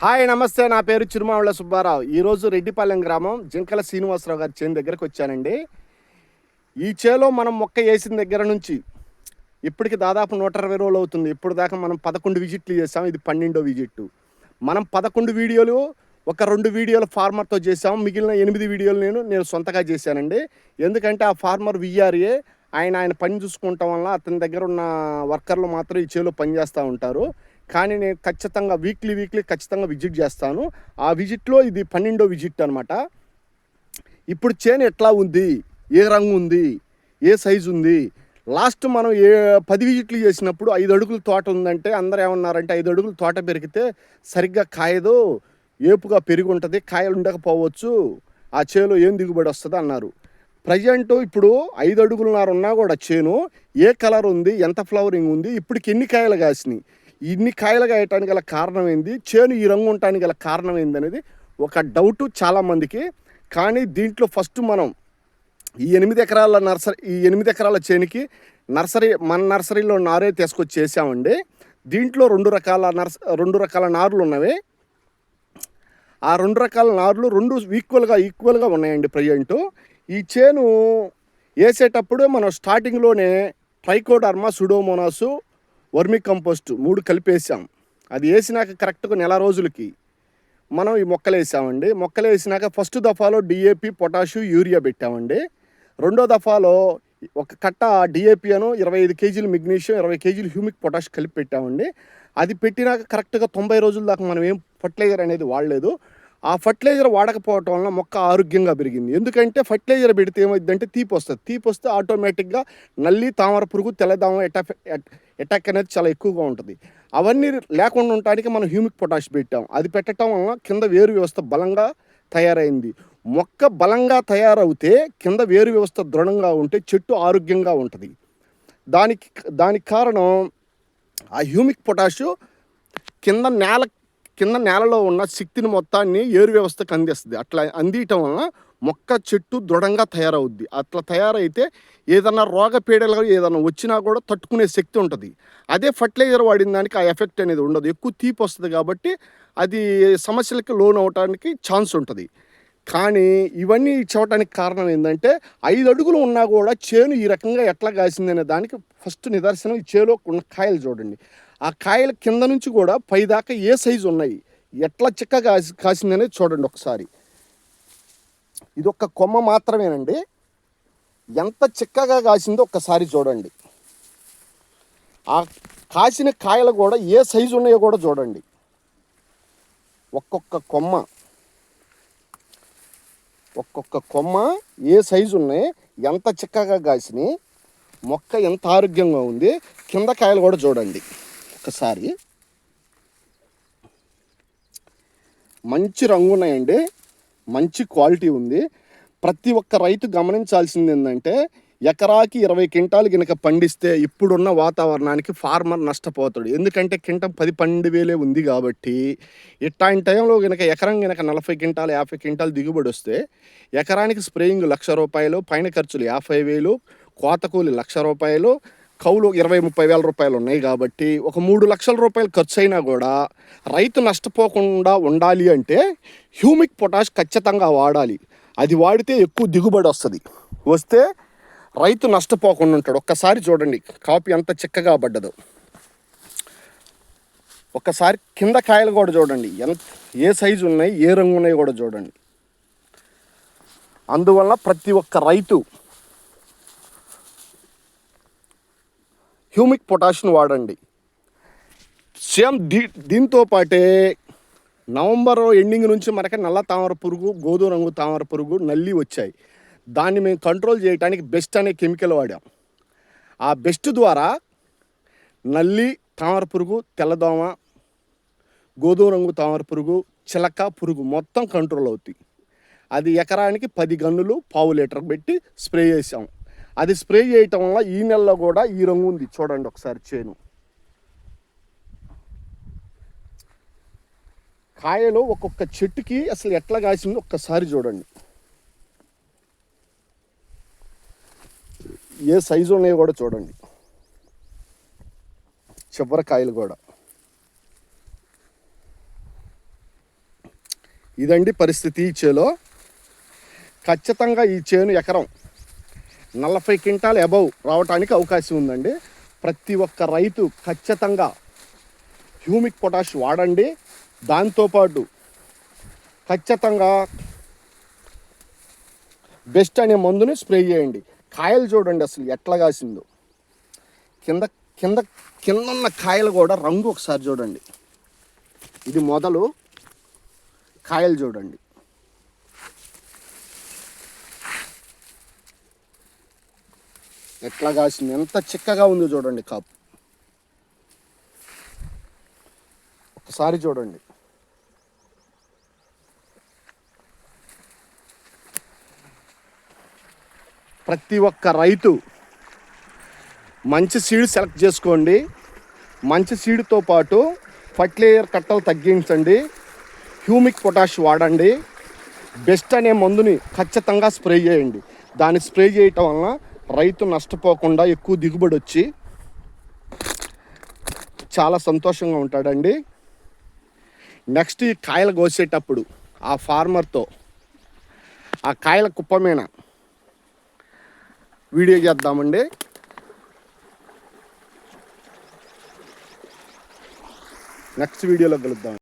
Hi నమస్తే. నా పేరు చిరుమావుళ్ళ సుబ్బారావు. ఈరోజు రెడ్డిపాలెం గ్రామం జింకల శ్రీనివాసరావు గారి చేను దగ్గరికి వచ్చానండి. ఈ చేలో మనం మొక్క వేసిన దగ్గర నుంచి ఇప్పటికి దాదాపు 120 రోజులు అవుతుంది. ఇప్పుడు దాకా మనం 11 విజిట్లు చేసాం. ఇది 12వ విజిట్. మనం 11 వీడియోలు ఒక 2 వీడియోలు ఫార్మర్తో చేసాం. మిగిలిన 8 వీడియోలు నేను సొంతగా చేశానండి. ఎందుకంటే ఆ ఫార్మర్ విఆర్ఏ ఆయన పని చూసుకుంటాం వల్ల అతని దగ్గర ఉన్న వర్కర్లు మాత్రం ఈ చేలో పనిచేస్తూ ఉంటారు. కానీ నేను ఖచ్చితంగా వీక్లీ ఖచ్చితంగా విజిట్ చేస్తాను. ఆ విజిట్లో ఇది 12వ విజిట్ అనమాట. ఇప్పుడు చేను ఎట్లా ఉంది, ఏ రంగు ఉంది, ఏ సైజు ఉంది. లాస్ట్ మనం 10 విజిట్లు చేసినప్పుడు 5 అడుగుల తోట ఉందంటే అందరూ ఏమన్నారంటే 5 అడుగుల తోట పెరిగితే సరిగ్గా కాయదు, ఏపుగా పెరిగి ఉంటుంది, కాయలు ఉండకపోవచ్చు, ఆ చేలో ఏం దిగుబడి వస్తుంది అన్నారు. ప్రజెంట్ ఇప్పుడు 5 అడుగులున్నర ఉన్నా కూడా చేను ఏ కలర్ ఉంది, ఎంత ఫ్లవరింగ్ ఉంది, ఇప్పటికి ఎన్ని కాయలు కాసినాయి, ఇన్ని కాయలు కాయటానికి గల కారణం ఏంది, చేను ఈ రంగు ఉండటానికి గల కారణం ఏంది అనేది ఒక డౌటు చాలామందికి. కానీ దీంట్లో ఫస్ట్ మనం ఈ 8 ఎకరాల చేనుకి మన నర్సరీలో నారే తీసుకొచ్చి చేసామండి. దీంట్లో రెండు రకాల నారులు ఉన్నవి. ఆ 2 రకాల నారులు 2 ఈక్వల్గా ఉన్నాయండి ప్రజెంటు. ఈ చేను వేసేటప్పుడు మనం స్టార్టింగ్లోనే ట్రైకోడర్మా, సుడోమోనాసు, వర్మి కంపోస్ట్ 3 కలిపేసాం. అది వేసినాక కరెక్ట్గా నెల రోజులకి మనం ఈ మొక్కలు వేసామండి. మొక్కలు వేసినాక ఫస్ట్ దఫాలో డిఏపి, పొటాషు, యూరియా పెట్టామండి. రెండో దఫాలో ఒక కట్ట డిఏపి అను 25 కేజీలు మెగ్నీషియం, 20 కేజీలు హ్యూమిక్ పొటాష్ కలిపి పెట్టామండి. అది పెట్టినాక కరెక్ట్గా 90 రోజుల దాకా మనం ఏం ఫర్టిలైజర్ అనేది వాడలేదు. ఆ ఫర్టిలైజర్ వాడకపోవటం వల్ల మొక్క ఆరోగ్యంగా పెరిగింది. ఎందుకంటే ఫర్టిలైజర్ పెడితే ఏమైందంటే తీపి వస్తే ఆటోమేటిక్గా నల్లి, తామర పురుగు, తెల్లదామ అటాక్ అనేది చాలా ఎక్కువగా ఉంటుంది. అవన్నీ లేకుండా ఉండటానికి మనం హ్యూమిక్ పొటాష్ పెట్టాం. అది పెట్టడం వలన కింద వేరు వ్యవస్థ బలంగా తయారైంది. మొక్క బలంగా తయారవుతే కింద వేరు వ్యవస్థ దృఢంగా ఉంటే చెట్టు ఆరోగ్యంగా ఉంటుంది. దానికి కారణం ఆ హ్యూమిక్ పొటాషు కింద నేలలో ఉన్న శక్తిని మొత్తాన్ని ఏరు వ్యవస్థకు అందిస్తుంది. అట్లా అందియటం వలన మొక్క చెట్టు దృఢంగా తయారవుద్ది. అట్లా తయారైతే ఏదన్నా రోగపీడలు ఏదన్నా వచ్చినా కూడా తట్టుకునే శక్తి ఉంటుంది. అదే ఫర్టిలైజర్ వాడిన దానికి ఆ ఎఫెక్ట్ అనేది ఉండదు. ఎక్కువ తీపి వస్తుంది కాబట్టి అది సమస్యలకి లోన్ అవడానికి ఛాన్స్ ఉంటుంది. కానీ ఇవన్నీ చెప్పడానికి కారణం ఏంటంటే 5 అడుగులు ఉన్నా కూడా చేను ఈ రకంగా ఎట్లా కాసిందనే దానికి ఫస్ట్ నిదర్శనం ఈ చేలో ఉన్న కాయలు చూడండి. ఆ కాయల కింద నుంచి కూడా పైదాకా ఏ సైజు ఉన్నాయి, ఎట్లా చిక్కగా కాసిందనేది చూడండి ఒకసారి. ఇది ఒక్క కొమ్మ మాత్రమేనండి. ఎంత చిక్కగా కాసిందో ఒక్కసారి చూడండి. ఆ కాసిన కాయలు కూడా ఏ సైజు ఉన్నాయో కూడా చూడండి. ఒక్కొక్క కొమ్మ ఏ సైజు ఉన్నాయి, ఎంత చిక్కగా కాసినాయి, మొక్క ఎంత ఆరోగ్యంగా ఉంది, కింద కాయలు కూడా చూడండి ఒకసారి. మంచి రంగు ఉన్నాయండి, మంచి క్వాలిటీ ఉంది. ప్రతి ఒక్క రైతు గమనించాల్సింది ఏంటంటే ఎకరాకి 20 క్వింటాలు కనుక పండిస్తే ఇప్పుడున్న వాతావరణానికి ఫార్మర్ నష్టపోతాడు. ఎందుకంటే క్వింటం 10-12 వేలే ఉంది కాబట్టి ఇట్లాంటి టైంలో కనుక ఎకరం 40 క్వింటాలు 50 క్వింటాలు దిగుబడి వస్తే ఎకరానికి స్ప్రేయింగ్ ₹1,00,000, పైన ఖర్చులు 50,000, కోత కూలి ₹1,00,000, కౌలు 20-30 వేల రూపాయలు ఉన్నాయి. కాబట్టి ఒక 3 లక్షల రూపాయలు ఖర్చు అయినా కూడా రైతు నష్టపోకుండా ఉండాలి అంటే హ్యూమిక్ పొటాష్ ఖచ్చితంగా వాడాలి. అది వాడితే ఎక్కువ దిగుబడి వస్తే రైతు నష్టపోకుండా ఉంటాడు. ఒక్కసారి చూడండి కాపీ ఎంత చిక్కగా పడ్డదో. ఒక్కసారి కింద కాయలు కూడా చూడండి, ఏ సైజు ఉన్నాయి, ఏ రంగు ఉన్నాయి కూడా చూడండి. అందువల్ల ప్రతి ఒక్క రైతు హ్యూమిక్ పొటాష్ను వాడండి. సేమ్ దీంతో పాటే నవంబర్ ఎండింగ్ నుంచి మనకి నల్ల తామర పురుగు, గోధుమ రంగు తామర పురుగు, నల్లి వచ్చాయి. దాన్ని మేము కంట్రోల్ చేయడానికి బెస్ట్ అనే కెమికల్ వాడాం. ఆ బెస్ట్ ద్వారా నల్లి, తామర పురుగు, తెల్లదోమ, గోధుమ రంగు తామర పురుగు, చిలక పురుగు మొత్తం కంట్రోల్ అవుతాయి. అది ఎకరానికి 10 గన్నులు 1/2 లీటర్ పెట్టి స్ప్రే చేసాం. అది స్ప్రే చేయటం వల్ల ఈ నెలలో కూడా ఈ రంగు ఉంది. చూడండి ఒకసారి చేను కాయలు ఒక్కొక్క చెట్టుకి అసలు ఎట్లా కాసిందో ఒక్కసారి చూడండి. ఏ సైజు ఉన్నాయో కూడా చూడండి. చివరి కాయలు కూడా ఇదండి పరిస్థితి ఈ చేలో. ఖచ్చితంగా ఈ చేను ఎకరం 40 క్వింటాల్ అబవ్ రావడానికి అవకాశం ఉందండి. ప్రతి ఒక్క రైతు ఖచ్చితంగా హ్యూమిక్ పొటాష్ వాడండి. దాంతోపాటు ఖచ్చితంగా బెస్ట్ అనే మందుని స్ప్రే చేయండి. కాయలు చూడండి అసలు ఎట్లా కాసిందో. కింద కింద కింద ఉన్న కాయలు కూడా రంగు ఒకసారి చూడండి. ఇది మొదలు, కాయలు చూడండి. ఎట్లా కాసింది, ఎంత చిక్కగా ఉందో చూడండి కాపు. ఒకసారి చూడండి. ప్రతి ఒక్క రైతు మంచి సీడ్ సెలెక్ట్ చేసుకోండి. మంచి సీడ్తో పాటు ఫర్టిలైజర్ కట్టలు తగ్గించండి. హ్యూమిక్ పొటాష్ వాడండి. బెస్ట్ అనే మందుని ఖచ్చితంగా స్ప్రే చేయండి. దాన్ని స్ప్రే చేయటం వలన రైతు నష్టపోకుండా ఎక్కువ దిగుబడి వచ్చి చాలా సంతోషంగా ఉంటాడండి. నెక్స్ట్ ఈ కాయలు కోసేటప్పుడు ఆ ఫార్మర్తో ఆ కాయల కుప్ప మీద వీడియో చేద్దామండి. నెక్స్ట్ వీడియోలో కలుద్దాం.